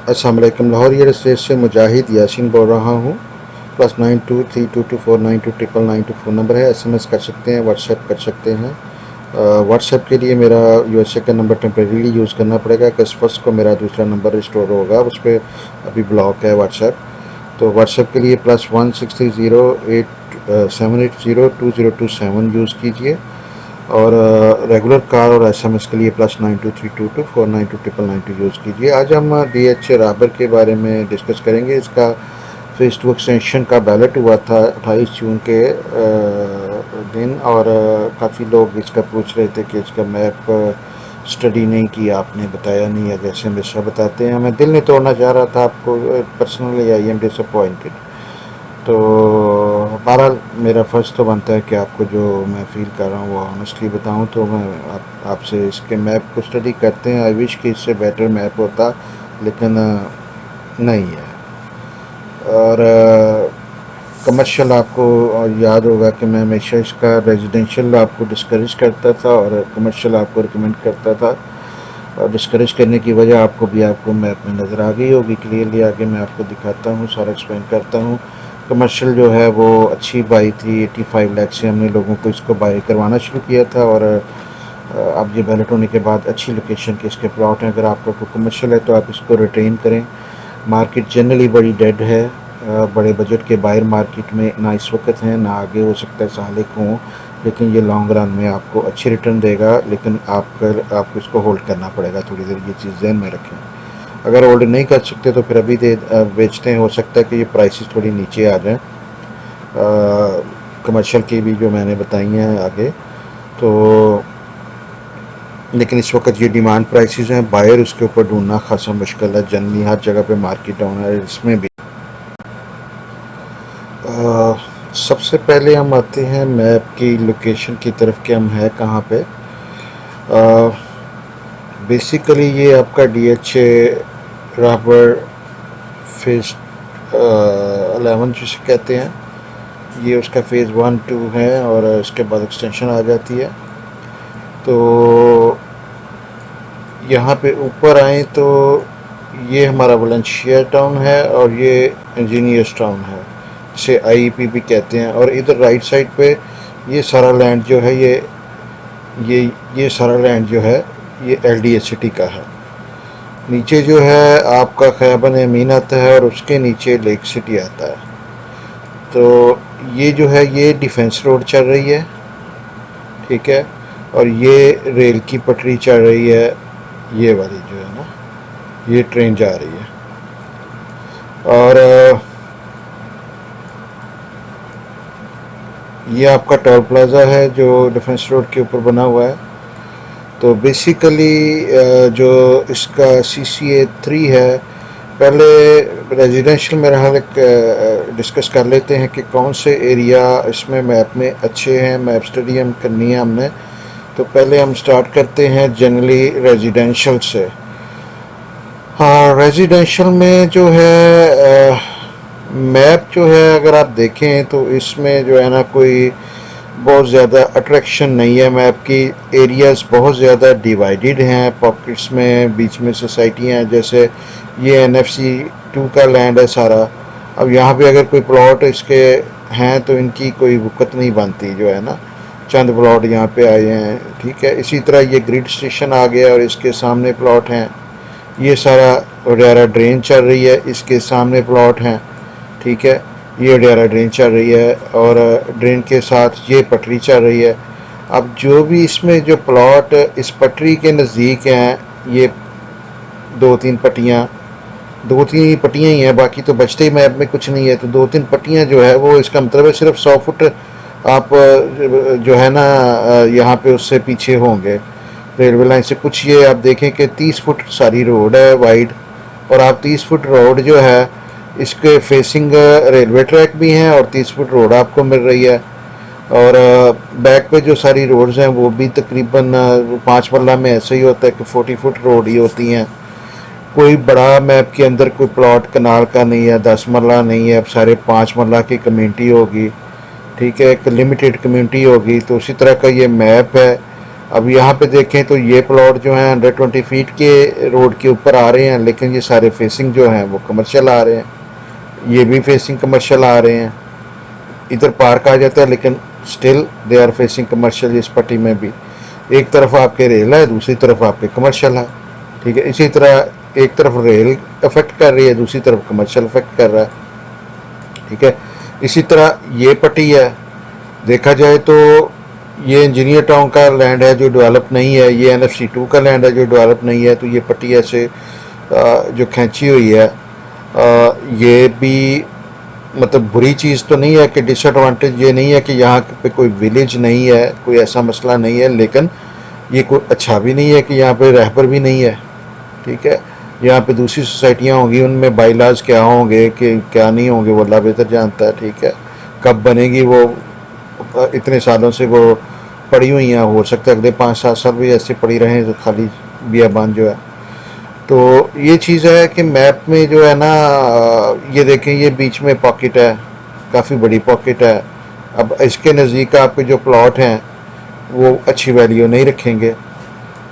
अस्सलाम वालेकुम। Lahore air state से मुजाहिद यासीन बोल रहा हूँ। +9232249299 फ़ोन नंबर है। SMS कर सकते हैं, व्हाट्सएप कर सकते हैं। व्हाट्सएप के लिए मेरा USA का नंबर टेम्परेरीली यूज़ करना पड़ेगा। अगस्त फर्स्ट को मेरा दूसरा नंबर रिस्टोर होगा, उस पर अभी ब्लॉक है व्हाट्सएप। तो व्हाट्सएप के लिए +16308780227 यूज़ कीजिए। और रेगुलर कॉल और SMS के लिए +9232249299 यूज़ कीजिए। आज हम DH राबर के बारे में डिस्कस करेंगे। इसका फेज़ 2 एक्सटेंशन का बैलेट हुआ था 28 जून के दिन, और काफ़ी लोग इसका पूछ रहे थे कि इसका मैप स्टडी नहीं किया आपने, बताया नहीं है, जैसे हमेशा बताते हैं। मैं दिल नहीं तोड़ना चाह रहा था आपको पर्सनली, आई एम डिसअपॉइंटेड। तो बहरहाल मेरा फ़र्ज़ तो बनता है कि आपको जो मैं फ़ील कर रहा हूँ वो ऑनेस्टली बताऊँ। तो मैं आपसे इसके मैप को स्टडी करते हैं। आई विश कि इससे बेटर मैप होता, लेकिन नहीं है। और कमर्शियल आपको याद होगा कि मैं हमेशा इसका रेजिडेंशियल आपको डिस्करेज करता था और कमर्शियल आपको रिकमेंड करता था। और डिस्करेज करने की वजह आपको मैप में नज़र आ गई होगी क्लियरली। आगे मैं आपको दिखाता हूँ, सारा एक्सप्लेन करता हूँ। कमर्शियल जो है वो अच्छी बाई थी, 85 लाख से हमने लोगों को इसको बाई करवाना शुरू किया था। और अब ये बैलेट होने के बाद अच्छी लोकेशन के इसके प्लॉट हैं। अगर आपका कोई कमर्शियल है तो आप इसको रिटेन करें। मार्केट जनरली बड़ी डेड है। बड़े बजट के बाहर मार्केट में ना इस वक्त हैं, ना आगे हो सकता है साल हों, लेकिन ये लॉन्ग रन में आपको अच्छी रिटर्न देगा। लेकिन आपको इसको होल्ड करना पड़ेगा थोड़ी देर, ये चीज़ ध्यान में रखें। अगर होल्ड नहीं कर सकते तो फिर अभी बेचते हैं, हो सकता है कि ये प्राइसेस थोड़ी नीचे आ जाएं। कमर्शियल की भी जो मैंने बताई हैं आगे, तो लेकिन इस वक्त ये डिमांड प्राइसेस हैं, बायर उसके ऊपर ढूंढना खासा मुश्किल है। जनरली हर जगह पे मार्केट डाउन है, इसमें भी। सबसे पहले हम आते हैं मैप की लोकेशन की तरफ कि हम है कहाँ पे। बेसिकली ये आपका DH राबर फेज़ 11 जिसे कहते हैं, ये उसका फेज़ 1 2 है, और इसके बाद एक्सटेंशन आ जाती है। तो यहाँ पे ऊपर आए तो ये हमारा वलेंशिया टाउन है और ये इंजीनियर्स टाउन है, इसे IEP भी कहते हैं। और इधर राइट साइड पे ये सारा लैंड जो है ये सारा लैंड जो है ये LDH सिटी का है। नीचे जो है आपका खैबन अमीन आता है और उसके नीचे लेक सिटी आता है। तो ये जो है ये डिफेंस रोड चल रही है, ठीक है। और ये रेल की पटरी चल रही है, ये वाली जो है ना, ये ट्रेन जा रही है। और ये आपका टोल प्लाज़ा है जो डिफेंस रोड के ऊपर बना हुआ है। तो बेसिकली जो इसका CCA 3 है, पहले रेजिडेंशियल मेरा हाल डिस्कस कर लेते हैं कि कौन से एरिया इसमें मैप में अच्छे हैं। मैप स्टडी हम करनी है हमने। तो पहले हम स्टार्ट करते हैं जनरली रेजिडेंशियल से। हाँ, रेजिडेंशियल में जो है मैप जो है अगर आप देखें तो इसमें जो है ना कोई बहुत ज़्यादा अट्रैक्शन नहीं है मैप की। एरियाज़ बहुत ज़्यादा डिवाइडेड हैं, पॉकेट्स में बीच में सोसाइटियाँ हैं। जैसे ये NFC 2 का लैंड है सारा। अब यहाँ पे अगर कोई प्लॉट इसके हैं तो इनकी कोई वक़्त नहीं बनती, जो है ना, चंद प्लॉट यहाँ पे आए हैं, ठीक है। इसी तरह ये ग्रिड स्टेशन आ गया और इसके सामने प्लॉट हैं। ये सारा उडियारा ड्रेन चल रही है, इसके सामने प्लॉट हैं, ठीक है। ये उडियारा ड्रेन चल रही है और ड्रेन के साथ ये पटरी चल रही है। अब जो भी इसमें जो प्लॉट इस पटरी के नज़दीक हैं, ये दो तीन ही पट्टियाँ ही हैं, बाकी तो बचते ही मैप में कुछ नहीं है। तो 2-3 पट्टियाँ जो है वो इसका मतलब है सिर्फ 100 फुट आप जो है ना यहाँ पे उससे पीछे होंगे रेलवे लाइन से। कुछ ये आप देखें कि 30 फुट सारी रोड है वाइड, और आप 30 फुट रोड जो है इसके फेसिंग रेलवे ट्रैक भी हैं और 30 फुट रोड आपको मिल रही है। और बैक पे जो सारी रोड्स हैं वो भी तकरीबन 5 मरला में ऐसे ही होता है कि 40 फुट रोड ही होती हैं। कोई बड़ा मैप के अंदर कोई प्लॉट कनाल का नहीं है, 10 मरला नहीं है, अब सारे 5 मरला की कम्युनिटी होगी, ठीक है, एक लिमिटेड कम्युनिटी होगी। तो उसी तरह का ये मैप है। अब यहाँ पे देखें तो ये प्लॉट जो है 120 फीट के रोड के ऊपर आ रहे हैं, लेकिन ये सारे फेसिंग जो हैं वो कमर्शियल आ रहे हैं, ये भी फेसिंग कमर्शियल आ रहे हैं। इधर पार्क आ जाता है लेकिन still they are facing commercial. इस पट्टी में भी एक तरफ आपके रेल है, दूसरी तरफ आपके कमर्शियल है, ठीक है। इसी तरह एक तरफ रेल अफेक्ट कर रही है, दूसरी तरफ कमर्शियल अफेक्ट कर रहा है, ठीक है। इसी तरह ये पट्टी है, देखा जाए तो ये इंजीनियर टाउन का लैंड है जो डेवलप नहीं है, ये NFC2 का लैंड है जो डेवलप नहीं है। तो ये पट्टी ऐसे जो खींची हुई है, ये भी मतलब बुरी चीज़ तो नहीं है कि डिसएडवांटेज ये नहीं है कि यहाँ पे कोई विलेज नहीं है, कोई ऐसा मसला नहीं है, लेकिन ये कोई अच्छा भी नहीं है कि यहाँ पे रहबर भी नहीं है, ठीक है। यहाँ पे दूसरी सोसाइटियाँ होंगी, उनमें बाईलाज क्या होंगे कि क्या नहीं होंगे वो अल्लाह बेहतर जानता है, ठीक है। कब बनेगी वो इतने सालों से वो पड़ी हुई हैं, हो सकता है अगले 5-7 साल भी ऐसे पड़ी रहें तो खाली बियाबान जो है। तो ये चीज़ है कि मैप में जो है ना, ये देखें ये बीच में पॉकेट है, काफ़ी बड़ी पॉकेट है। अब इसके नज़दीक आपके जो प्लॉट हैं वो अच्छी वैल्यू नहीं रखेंगे।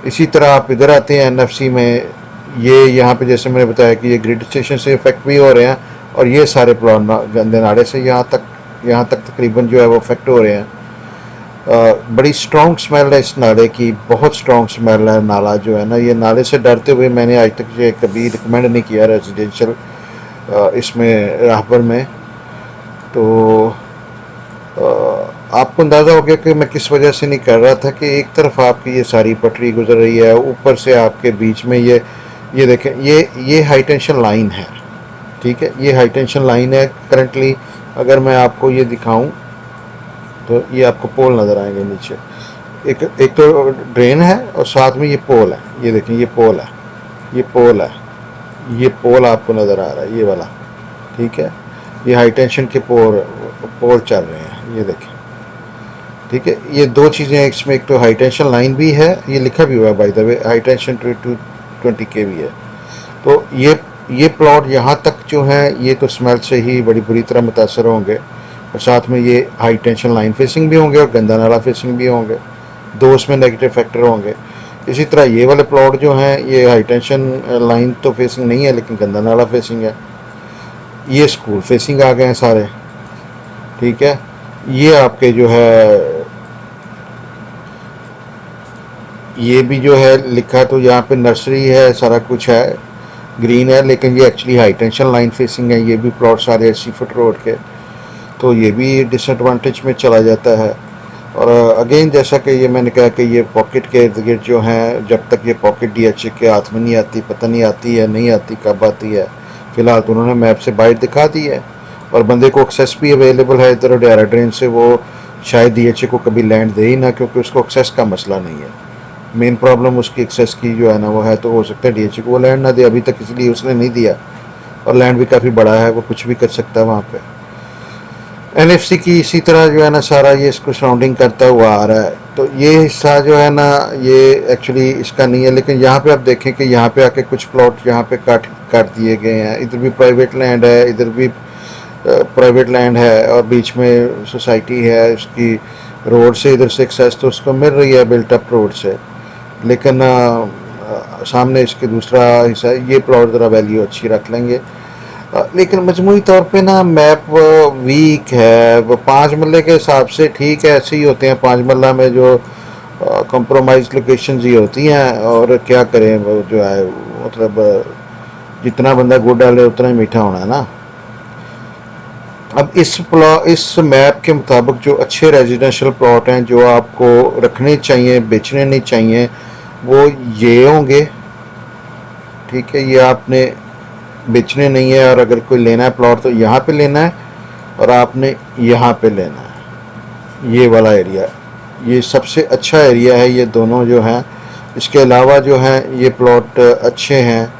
इसी तरह आप इधर आते हैं NFC में, ये यहाँ पे जैसे मैंने बताया कि ये ग्रिड स्टेशन से इफेक्ट भी हो रहे हैं, और ये सारे प्लॉट गंदे नाले से यहाँ तक तकरीबन जो है वो इफेक्ट हो रहे हैं। बड़ी स्ट्रॉन्ग स्मेल है इस नाले की, बहुत स्ट्रॉन्ग स्मेल है। नाला जो है ना, ये नाले से डरते हुए मैंने आज तक ये कभी रिकमेंड नहीं किया रेजिडेंशियल इसमें राहबर में। तो आपको अंदाज़ा हो गया कि मैं किस वजह से नहीं कर रहा था कि एक तरफ आपकी ये सारी पटरी गुजर रही है, ऊपर से आपके बीच में ये देखें, ये हाई टेंशन लाइन है, ठीक है। ये हाई टेंशन लाइन है करंटली। अगर मैं आपको ये दिखाऊं तो ये आपको पोल नज़र आएंगे नीचे, एक तो ड्रेन है और साथ में ये पोल है। ये देखें ये पोल है, ये पोल है, ये पोल आपको नज़र आ रहा है, ये वाला, ठीक है। ये हाई टेंशन के पोल चल रहे हैं, ये देखें, ठीक है। ये दो चीज़ें इसमें, एक तो हाई टेंशन लाइन भी है, ये लिखा भी हुआ है by the way, high tension 220 kV है। तो ये प्लॉट यहाँ तक जो है ये तो स्मेल से ही बड़ी बुरी तरह मुतासर होंगे, और साथ में ये हाई टेंशन लाइन फेसिंग भी होंगे और गंदा नाला फेसिंग भी होंगे, दो उसमें नेगेटिव फैक्टर होंगे। इसी तरह ये वाले प्लॉट जो हैं ये हाई टेंशन लाइन तो फेसिंग नहीं है लेकिन गंदा नाला फेसिंग है। ये स्कूल फेसिंग आ गए हैं सारे, ठीक है। ये आपके जो है ये भी जो है लिखा तो यहाँ पे नर्सरी है, सारा कुछ है, ग्रीन है, लेकिन ये actually high tension line facing है। ये भी प्लॉट सारे 80 फुट रोड के, तो ये भी डिसएडवांटेज में चला जाता है। और अगेन जैसा कि ये मैंने कहा कि ये पॉकेट के इर्द गिर्द जो हैं, जब तक ये पॉकेट DHA के हाथ में नहीं आती, पता नहीं आती है नहीं आती, कब आती है। फ़िलहाल तो उन्होंने मैप से बाइट दिखा दी है और बंदे को एक्सेस भी अवेलेबल है इधर डायरा ड्रेन से, वो शायद DHA को कभी लैंड दे ही ना, क्योंकि उसको एक्सेस का मसला नहीं है। मेन प्रॉब्लम उसकी एक्सेस की जो है ना वो है, तो हो सकता है DHA को वो लैंड ना दे अभी तक, इसलिए उसने नहीं दिया। और लैंड भी काफ़ी बड़ा है, वो कुछ भी कर सकता है वहाँ पे। NFC की इसी तरह जो है ना सारा ये इसको सराउंडिंग करता हुआ आ रहा है। तो ये हिस्सा जो है ना ये एक्चुअली इसका नहीं है, लेकिन यहाँ पे आप देखें कि यहाँ पे आके कुछ प्लॉट यहाँ पे काट दिए गए हैं। इधर भी प्राइवेट लैंड है, इधर भी प्राइवेट लैंड है, और बीच में सोसाइटी है। उसकी रोड से इधर से एक्सेस तो उसको मिल रही है बिल्टअप रोड से, लेकिन सामने इसके दूसरा हिस्सा, ये प्लॉट ज़रा वैल्यू अच्छी रख लेंगे। लेकिन मजमूई तौर पे ना मैप वीक है। वो 5 मरले के हिसाब से ठीक है, ऐसे ही होते हैं 5 मरला में जो कंप्रोमाइज लोकेशंस ही होती हैं, और क्या करें वो जो है मतलब जितना बंदा गुड़ डाले उतना ही मीठा होना है ना। अब इस मैप के मुताबिक जो अच्छे रेजिडेंशियल प्लॉट हैं जो आपको रखने चाहिए, बेचने नहीं चाहिए, वो ये होंगे, ठीक है। ये आपने बेचने नहीं है, और अगर कोई लेना है प्लॉट तो यहाँ पे लेना है, और आपने यहाँ पे लेना है। ये वाला एरिया, ये सबसे अच्छा एरिया है, ये दोनों जो हैं। इसके अलावा जो हैं ये प्लॉट अच्छे हैं,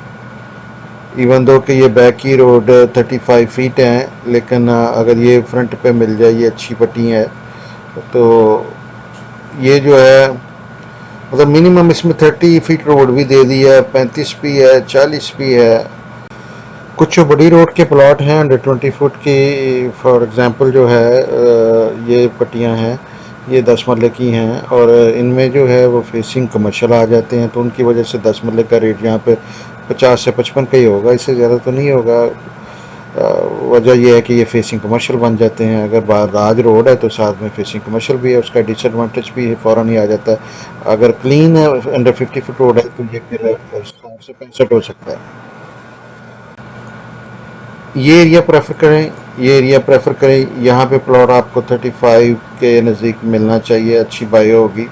इवन दो कि ये बैक की रोड 35 फीट हैं, लेकिन अगर ये फ्रंट पे मिल जाए, ये अच्छी पट्टी है, तो ये जो है मतलब मिनिमम इसमें 30 फीट रोड भी दे दी है, 35 भी है, 40 भी है। कुछ जो बड़ी रोड के प्लॉट हैं 120 फुट की, फॉर एग्जांपल जो है ये पट्टियां हैं, ये 10 मरले की हैं और इनमें जो है वो फेसिंग कमर्शियल आ जाते हैं, तो उनकी वजह से 10 मरले का रेट यहाँ पे 50 से 55 का ही होगा, इससे ज़्यादा तो नहीं होगा। वजह यह है कि ये फेसिंग कमर्शियल बन जाते हैं। अगर राज रोड है तो साथ में फेसिंग कमर्शियल भी है, उसका डिसएडवांटेज भी फ़ौरन ही आ जाता है। अगर क्लीन है अंडर 50 फुट रोड है तो ये फिर 60 से 65 हो सकता है। ये एरिया प्रेफर करें, ये एरिया प्रेफर करें। यहाँ पे प्लॉट आपको 35 के नज़दीक मिलना चाहिए, अच्छी बाई होगी।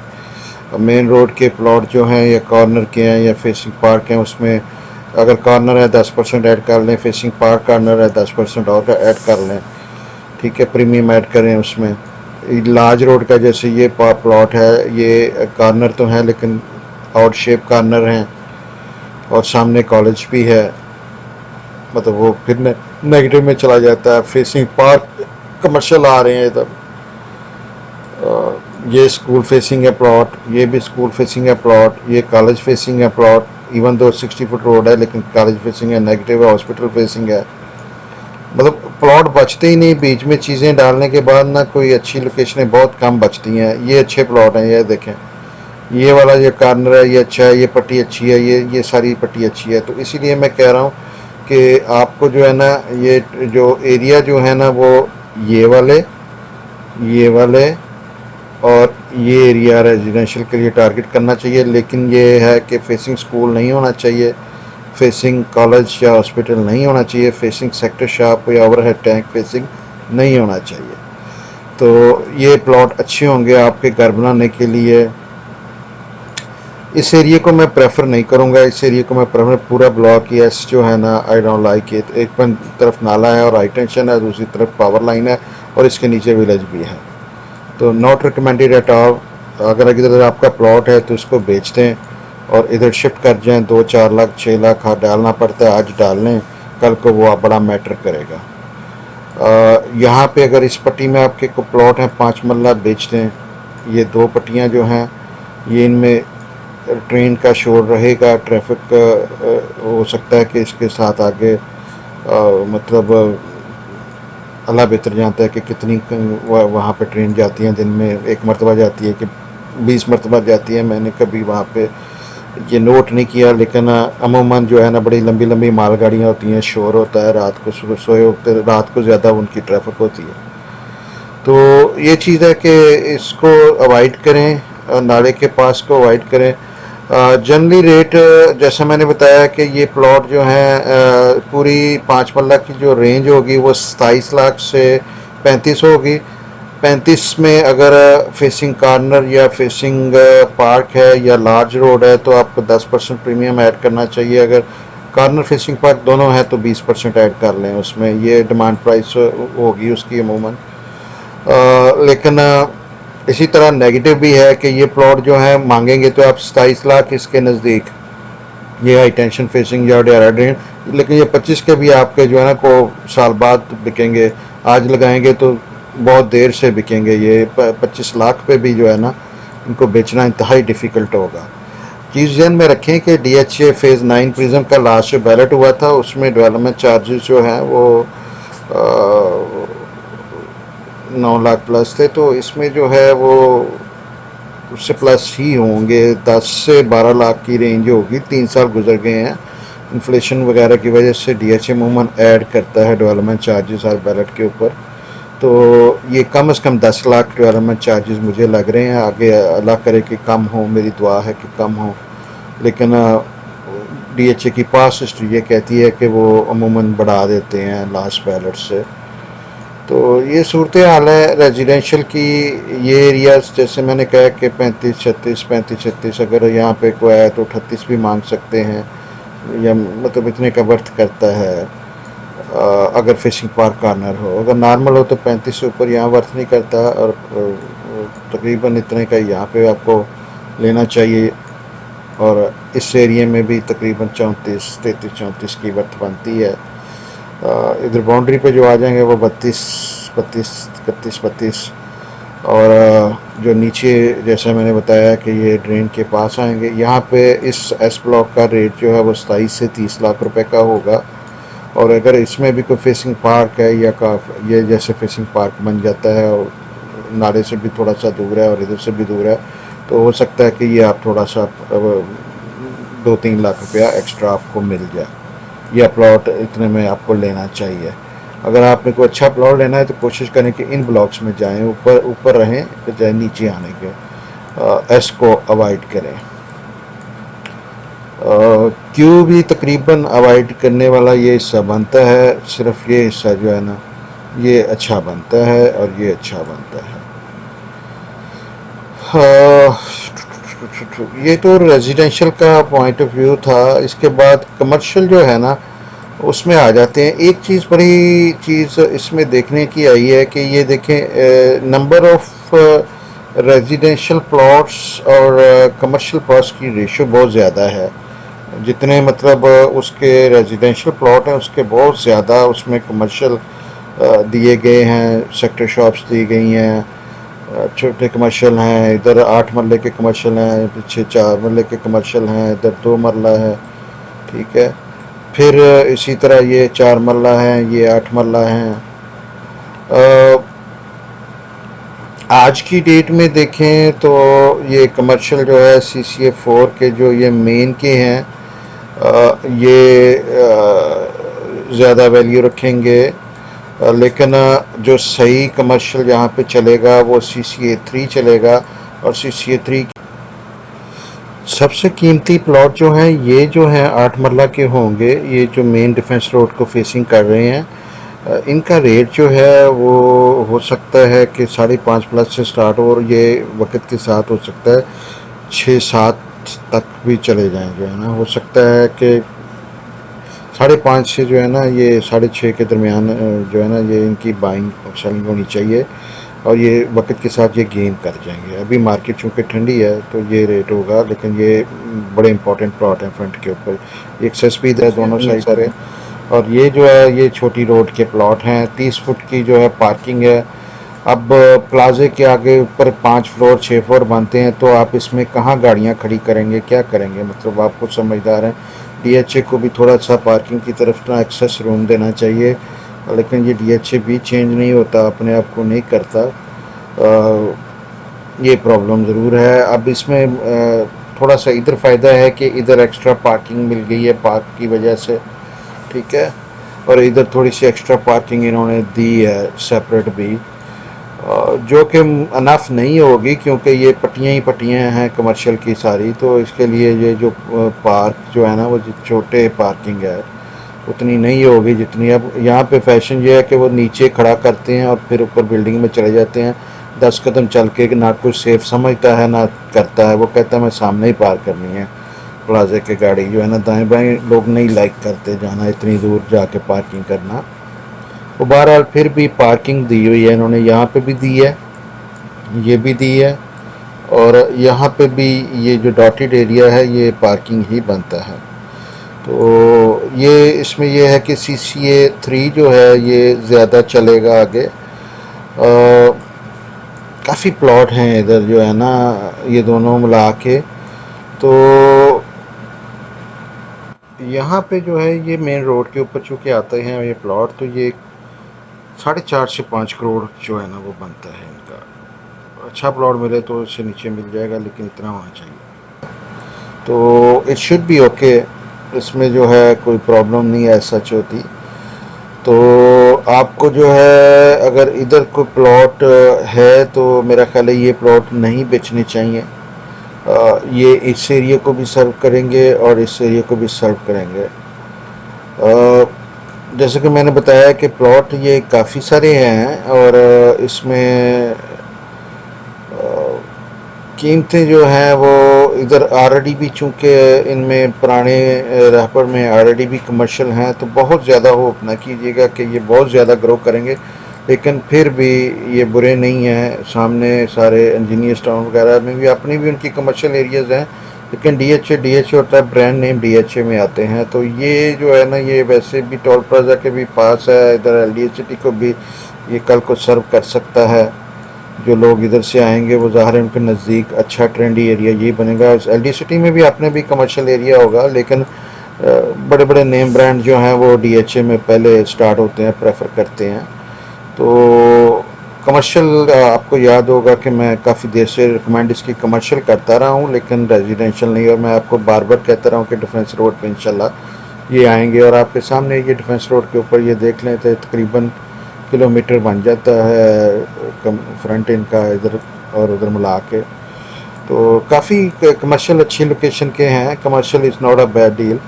मेन रोड के प्लॉट जो हैं या कॉर्नर के हैं या फेसिंग पार्क हैं, उसमें अगर कॉर्नर है 10% ऐड कर लें, फेसिंग पार्क कॉर्नर है 10% और ऐड कर लें, ठीक है, प्रीमियम ऐड करें उसमें। लार्ज रोड का जैसे ये प्लॉट है, ये कॉर्नर तो है लेकिन आउट शेप कॉर्नर हैं और सामने कॉलेज भी है, मतलब वो फिर नेगेटिव में चला जाता है। फेसिंग पार्क कमर्शियल आ रहे हैं तब। ये स्कूल फेसिंग है प्लॉट, ये भी स्कूल फेसिंग है प्लॉट, ये कॉलेज फेसिंग है plot. Even though 60 foot road है लेकिन कॉलेज फेसिंग है, नेगेटिव है, हॉस्पिटल फेसिंग है। मतलब प्लॉट बचते ही नहीं, बीच में चीज़ें डालने के बाद ना कोई अच्छी लोकेशनें बहुत कम बचती हैं। ये अच्छे प्लॉट हैं, ये देखें, ये वाला जो कॉर्नर है ये अच्छा है, ये पट्टी अच्छी है, ये सारी पट्टी अच्छी है। तो इसीलिए मैं कह रहा हूँ कि आपको जो है ना, ये जो एरिया जो है ना वो ये वाले, ये वाले और ये एरिया रेजिडेंशियल के लिए टारगेट करना चाहिए। लेकिन ये है कि फेसिंग स्कूल नहीं होना चाहिए, फेसिंग कॉलेज या हॉस्पिटल नहीं होना चाहिए, फेसिंग सेक्टर शॉप या ओवरहेड टैंक फेसिंग नहीं होना चाहिए। तो ये प्लॉट अच्छे होंगे आपके घर बनाने के लिए। इस एरिया को मैं प्रेफर नहीं करूँगा, इस एरिया को मैं प्रेफर, पूरा ब्लॉक यस जो है ना, आई डोंट लाइक इट। एक तरफ नाला है और हाई टेंशन है, दूसरी तरफ पावर लाइन है और इसके नीचे विलेज भी है, तो नॉट रिकमेंडेड एट ऑल। अगर इधर आपका प्लॉट है तो इसको बेच दें और इधर शिफ्ट कर जाएं। 2-4 लाख 6 लाख डालना पड़ता है, आज डाल लें, कल को वो बड़ा मैटर करेगा। यहाँ पे अगर इस पट्टी में आपके को प्लॉट हैं 5 मरला, बेच दें। ये 2 पट्टियाँ जो हैं ये, इनमें ट्रेन का शोर रहेगा, ट्रैफिक हो सकता है कि इसके साथ आगे मतलब अल्लाह बेहतर जानता है कि कितनी वहाँ पे ट्रेन जाती हैं। दिन में 1 मरतबा जाती है कि 20 मरतबा जाती है, मैंने कभी वहाँ पे ये नोट नहीं किया। लेकिन अमूमन जो है ना बड़ी लंबी लंबी मालगाड़ियाँ होती हैं, शोर होता है, रात को सुबह सोए होते, रात को ज़्यादा उनकी ट्रैफिक होती है। तो ये चीज़ है कि इसको अवॉइड करें, नाले के पास को अवॉइड करें। जनरली रेट जैसा मैंने बताया कि ये प्लॉट जो है पूरी 5 मरला की जो रेंज होगी वो 27 लाख से 35 होगी। 35 में अगर फेसिंग कॉर्नर या फेसिंग पार्क है या लार्ज रोड है तो आपको 10% प्रीमियम ऐड करना चाहिए। अगर कॉर्नर फेसिंग पार्क दोनों है तो 20% ऐड कर लें उसमें, ये डिमांड प्राइस होगी उसकी अमूमन। लेकिन इसी तरह नेगेटिव भी है कि ये प्लॉट जो है मांगेंगे तो आप 27 लाख इसके नज़दीक, ये हाई टेंशन फेसिंग या डेराड्रेन, लेकिन ये 25 के भी आपके जो है ना को साल बाद बिकेंगे। आज लगाएंगे तो बहुत देर से बिकेंगे। ये 25 लाख पे भी जो है ना इनको बेचना इंतहाई डिफ़िकल्ट होगा। चीज़ ध्यान में रखें कि DHA फेज़ 9 प्रिज्म का लास्ट जो बैलेट हुआ था उसमें डेवलपमेंट चार्जेस जो हैं वो 9 लाख प्लस थे, तो इसमें जो है वो उससे प्लस ही होंगे, 10 से 12 लाख की रेंज होगी। 3 साल गुजर गए हैं, इन्फ्लेशन वगैरह की वजह से DHA अमूमन ऐड करता है डेवलपमेंट चार्जेस हर बैलेट के ऊपर। तो ये कम से कम 10 लाख डेवलपमेंट चार्जेस मुझे लग रहे हैं। आगे अल्लाह करे कि कम हो, मेरी दुआ है कि कम हो। लेकिन DHA की पास हिस्ट्री ये कहती है कि वो अमूमन बढ़ा देते हैं लास्ट बैलेट से। तो ये सूरत हाल है रेजिडेंशियल की। ये एरियाज जैसे मैंने कहा कि 35-36 अगर यहाँ पे कोई आया तो 38 भी मांग सकते हैं, या मतलब इतने का वर्थ करता है। अगर फिशिंग पार्क कॉर्नर हो, अगर नॉर्मल हो तो 35 से ऊपर यहाँ वर्थ नहीं करता, और तकरीबन इतने का यहाँ पे आपको लेना चाहिए। और इस एरिया में भी तकरीबन 34-33-34 की वर्थ बनती है। इधर बाउंड्री पे जो आ जाएंगे वो 32-32 और जो नीचे जैसा मैंने बताया कि ये ड्रेन के पास आएंगे। यहाँ पे इस एस ब्लॉक का रेट जो है वो 27 से 30 लाख रुपए का होगा। और अगर इसमें भी कोई फेसिंग पार्क है या ये जैसे फेसिंग पार्क बन जाता है और नाले से भी थोड़ा सा दूर है और इधर से भी दूर है, तो हो सकता है कि ये आप थोड़ा सा 2-3 लाख रुपया एक्स्ट्रा आपको मिल जाए। यह प्लॉट इतने में आपको लेना चाहिए। अगर आपने कोई अच्छा प्लॉट लेना है तो कोशिश करें कि इन ब्लॉक्स में जाएं, ऊपर ऊपर रहें बजाय नीचे आने के। एस को अवॉइड करें। क्यू भी तकरीबन अवॉइड करने वाला ये हिस्सा बनता है, सिर्फ ये हिस्सा जो है ना ये अच्छा बनता है और ये अच्छा बनता है। ये तो रेजिडेंशियल का पॉइंट ऑफ व्यू था। इसके बाद कमर्शियल जो है ना उसमें आ जाते हैं। एक चीज़ बड़ी चीज़ इसमें देखने की आई है कि ये देखें नंबर ऑफ रेजिडेंशियल प्लॉट्स और कमर्शियल प्लॉट्स की रेशो बहुत ज़्यादा है। जितने मतलब उसके रेजिडेंशियल प्लॉट हैं उसके बहुत ज़्यादा उसमें कमर्शियल दिए गए हैं, सेक्टर शॉप्स दी गई हैं, छोटे कमर्शियल हैं, इधर 8 मरले के कमर्शियल हैं, पीछे 4 मरले के कमर्शियल हैं, इधर 2 मरला है, ठीक है। फिर इसी तरह ये 4 मरला हैं, ये 8 मरला हैं। आज की डेट में देखें तो ये कमर्शियल जो है CCA4 के जो ये मेन के हैं ये ज़्यादा वैल्यू रखेंगे, लेकिन जो सही कमर्शियल जहाँ पे चलेगा वो CCA3 चलेगा। और CCA3 सबसे कीमती प्लॉट जो हैं ये जो हैं 8 मरला के होंगे, ये जो मेन डिफेंस रोड को फेसिंग कर रहे हैं। इनका रेट जो है वो हो सकता है कि 5.5 प्लस से स्टार्ट हो और ये वक्त के साथ हो सकता है 6-7 तक भी चले जाएं। जो है ना हो सकता है कि 5.5 से जो है ना ये 6.5 के दरमियान जो है ना ये इनकी बाइंग और सेलिंग होनी चाहिए और ये वक्त के साथ ये गेन कर जाएंगे। अभी मार्केट चूँकि ठंडी है तो ये रेट होगा, लेकिन ये बड़े इंपॉर्टेंट प्लॉट हैं फ्रंट के ऊपर। एक्सेस भी है दोनों साइड पे। और ये जो है ये छोटी रोड के प्लॉट हैं, 30 फुट की जो है पार्किंग है। अब प्लाजे के आगे ऊपर 5 फ्लोर 6 फ्लोर बनते हैं तो आप इसमें कहाँ गाड़ियाँ खड़ी करेंगे, क्या करेंगे? मतलब आप कुछ समझदार हैं। DHA को भी थोड़ा सा पार्किंग की तरफ ना एक्सेस रूम देना चाहिए, लेकिन ये DHA भी चेंज नहीं होता, अपने आप को नहीं करता। ये प्रॉब्लम ज़रूर है। अब इसमें थोड़ा सा इधर फ़ायदा है कि इधर एक्स्ट्रा पार्किंग मिल गई है पार्क की वजह से, ठीक है। और इधर थोड़ी सी एक्स्ट्रा पार्किंग इन्होंने दी है सेपरेट भी, जो कि अनफ नहीं होगी क्योंकि ये पट्टियाँ ही पट्टियाँ हैं कमर्शियल की सारी। तो इसके लिए ये जो पार्क जो है ना वो छोटे पार्किंग है उतनी नहीं होगी जितनी। अब यहाँ पे फैशन ये है कि वो नीचे खड़ा करते हैं और फिर ऊपर बिल्डिंग में चले जाते हैं 10 कदम चल के, कि ना कुछ सेफ समझता है ना करता है। वो कहता है मैं सामने ही पार्क करनी है प्लाजे के गाड़ी, जो है ना दाएं बाएं लोग नहीं लाइक करते जाना, इतनी दूर जाके पार्किंग करना। तो बहरहाल फिर भी पार्किंग दी हुई है इन्होंने, यहाँ पे भी दी है, ये भी दी है, और यहाँ पे भी ये जो डॉटेड एरिया है ये पार्किंग ही बनता है। तो ये इसमें ये है कि CCA3 जो है ये ज़्यादा चलेगा आगे। काफ़ी प्लॉट हैं इधर जो है ना ये दोनों मिला के। तो यहाँ पे जो है ये मेन रोड के ऊपर चूँकि आते हैं ये प्लॉट, तो ये 4.5 से 5 करोड़ जो है ना वो बनता है इनका। अच्छा प्लॉट मिले तो इससे नीचे मिल जाएगा, लेकिन इतना होना चाहिए। तो इट शुड बी ओके, इसमें जो है कोई प्रॉब्लम नहीं है सच होती। तो आपको जो है अगर इधर कोई प्लॉट है तो मेरा ख्याल है ये प्लॉट नहीं बेचने चाहिए। ये इस एरिया को भी सर्व करेंगे और इस एरिया को भी सर्व करेंगे। जैसे कि मैंने बताया कि प्लॉट ये काफ़ी सारे हैं और इसमें कीमतें जो हैं वो इधर ऑलरेडी भी चूँकि इनमें पुराने रहपर में ऑलरेडी भी कमर्शियल हैं, तो बहुत ज़्यादा होप ना कीजिएगा कि ये बहुत ज़्यादा ग्रो करेंगे। लेकिन फिर भी ये बुरे नहीं हैं, सामने सारे इंजीनियर्स टाउन वगैरह में भी अपनी भी उनकी कमर्शियल एरियाज़ हैं, लेकिन DHA होता है, ब्रांड नेम DHA में आते हैं। तो ये जो है ना ये वैसे भी टोल प्लाजा के भी पास है, इधर LDA सिटी को भी ये कल को सर्व कर सकता है। जो लोग इधर से आएंगे वो ज़ाहिर है उनके नज़दीक अच्छा ट्रेंडी एरिया यही बनेगा। LD सिटी में भी अपने भी कमर्शियल एरिया होगा, लेकिन बड़े बड़े नेम ब्रांड जो हैं वो DHA में पहले स्टार्ट होते हैं, प्रेफर करते हैं। तो कमर्शियल आपको याद होगा कि मैं काफ़ी देर से रिकमेंड इसकी कमर्शियल करता रहा हूँ, लेकिन रेजिडेंशियल नहीं, और मैं आपको बार बार कहता रहा हूँ कि डिफेंस रोड पे इंशाल्लाह ये आएंगे। और आपके सामने ये डिफेंस रोड के ऊपर ये देख लें तो तकरीबन किलोमीटर बन जाता है फ्रंट इनका इधर और उधर मिला के। तो काफ़ी कमर्शियल अच्छी लोकेशन के हैं, commercial is not a bad deal.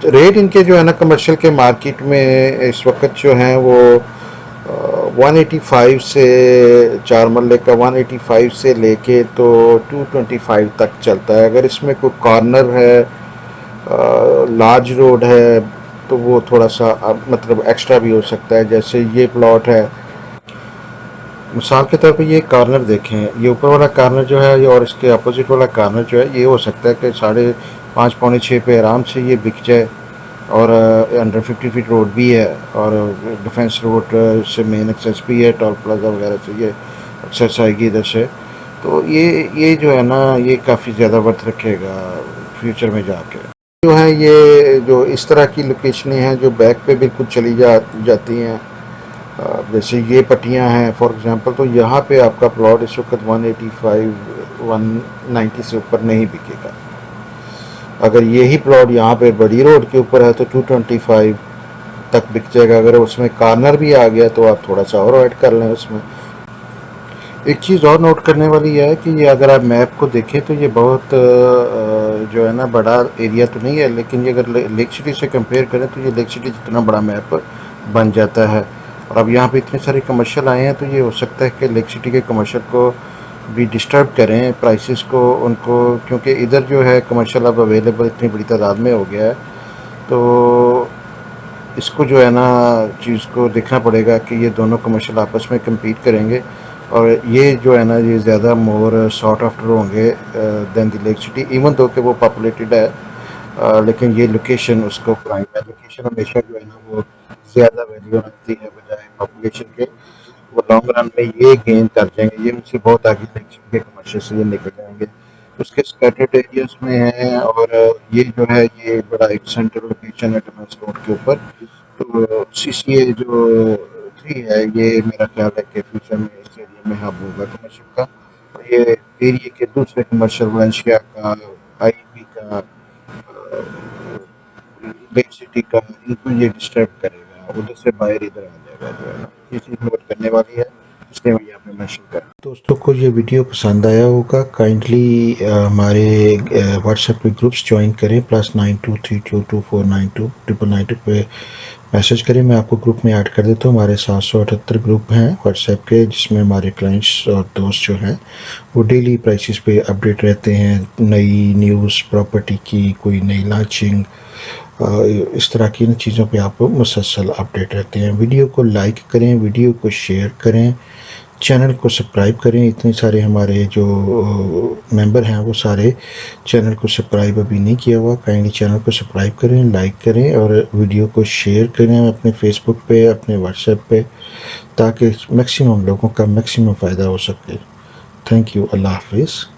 Rate इनके जो है ना कमर्शियल के मार्केट में इस वक्त जो हैं वो 185 से, 4 मरले का 185 से लेके तो 225 तक चलता है। अगर इसमें कोई कॉर्नर है, लार्ज रोड है, तो वो थोड़ा सा मतलब एक्स्ट्रा भी हो सकता है। जैसे ये प्लॉट है, मिसाल के तौर पे ये कॉर्नर देखें, ये ऊपर वाला कॉर्नर जो है ये और इसके अपोजिट वाला कॉर्नर जो है, ये हो सकता है कि 5.5 पौने 6 पे आराम से ये बिक जाए। और अंडर 50 फीट रोड भी है, और डिफेंस रोड से मेन एक्सेस भी है, टोल प्लाजा वगैरह से ये एक्सेस आएगी इधर से। तो ये जो है ना ये काफ़ी ज़्यादा वर्थ रखेगा फ्यूचर में जाके। जो है ये जो इस तरह की लोकेशनें हैं जो बैक पे बिल्कुल चली जाती हैं, जैसे ये पट्टियाँ हैं फॉर एग्जांपल, तो यहाँ पे आपका प्लॉट इस वक्त 185 190 से ऊपर नहीं बिकेगा। अगर यही प्लॉट यहाँ पे बड़ी रोड के ऊपर है तो 225 तक बिक जाएगा। अगर उसमें कॉर्नर भी आ गया तो आप थोड़ा सा और ऐड कर लें उसमें। एक चीज़ और नोट करने वाली है कि ये अगर आप मैप को देखें तो ये बहुत जो है ना बड़ा एरिया तो नहीं है, लेकिन ये अगर लेक सिटी से कंपेयर करें तो ये लेक सिटी जितना बड़ा मैप बन जाता है। और अब यहाँ पे इतने सारे कमर्शियल आए हैं तो ये हो सकता है कि लेक सिटी के कमर्शियल को भी डिस्टर्ब करें प्राइसेस को उनको, क्योंकि इधर जो है कमर्शियल अब अवेलेबल इतनी बड़ी तादाद में हो गया है। तो इसको जो है ना चीज़ को देखना पड़ेगा कि ये दोनों कमर्शियल आपस में कम्पीट करेंगे, और ये जो है ना ये ज़्यादा मोर सॉर्ट आफ्टर होंगे than the lake city, even though कि वो पॉपुलेटेड है। लेकिन ये लोकेशन उसको प्राइम है, लोकेशन हमेशा जो है ना वो ज़्यादा वैल्यू रखती है बजाय पॉपुलेशन के। वो लॉन्ग रन में ये गेन कर जाएंगे, ये मुझसे बहुत आगे लेक सिटी के कमर्शियल से ये निकल जाएंगे। उसके स्कैटर्ड एरियाज में हैं, और ये जो है ये बड़ा एक सेंट्रल लोकेशन है डिफेंस रोड के ऊपर। तो सीसीए जो 3 है ये मेरा ख्याल है कि फ्यूचर में इस एरिया में हब होगा कमर्शियल का। और ये एरिया के दूसरे कमर्शियल वलेंशिया का, आईबी का, लेक सिटी का, इनको ये डिस्टर्ब करेगा, उधर से बाहर इधर आ जाएगा जो है ना। ये चीज़ नोट करने वाली है, इसलिए मैं यहाँ पे मेंशन कर। दोस्तों को ये वीडियो पसंद आया होगा, काइंडली हमारे व्हाट्सएप पे ग्रुप्स ज्वाइन करें, +9232249299 पे मैसेज करें, मैं आपको ग्रुप में ऐड कर देता हूँ। हमारे 778 ग्रुप हैं व्हाट्सएप के, जिसमें हमारे क्लाइंट्स और दोस्त जो हैं वो डेली प्राइसेस पे अपडेट रहते हैं, नई न्यूज़ प्रॉपर्टी की, कोई नई लॉन्चिंग, इस तरह की इन चीज़ों पे आप मुसलसल अपडेट रहते हैं। वीडियो को लाइक करें, वीडियो को शेयर करें, चैनल को सब्सक्राइब करें। इतने सारे हमारे जो मेंबर हैं वो सारे चैनल को सब्सक्राइब अभी नहीं किया हुआ, काइंडली चैनल को सब्सक्राइब करें, लाइक करें, और वीडियो को शेयर करें अपने फेसबुक पे, अपने व्हाट्सएप पे, ताकि मैक्सिमम लोगों का मैक्सिमम फ़ायदा हो सके। Thank you. अल्लाह हाफिज़।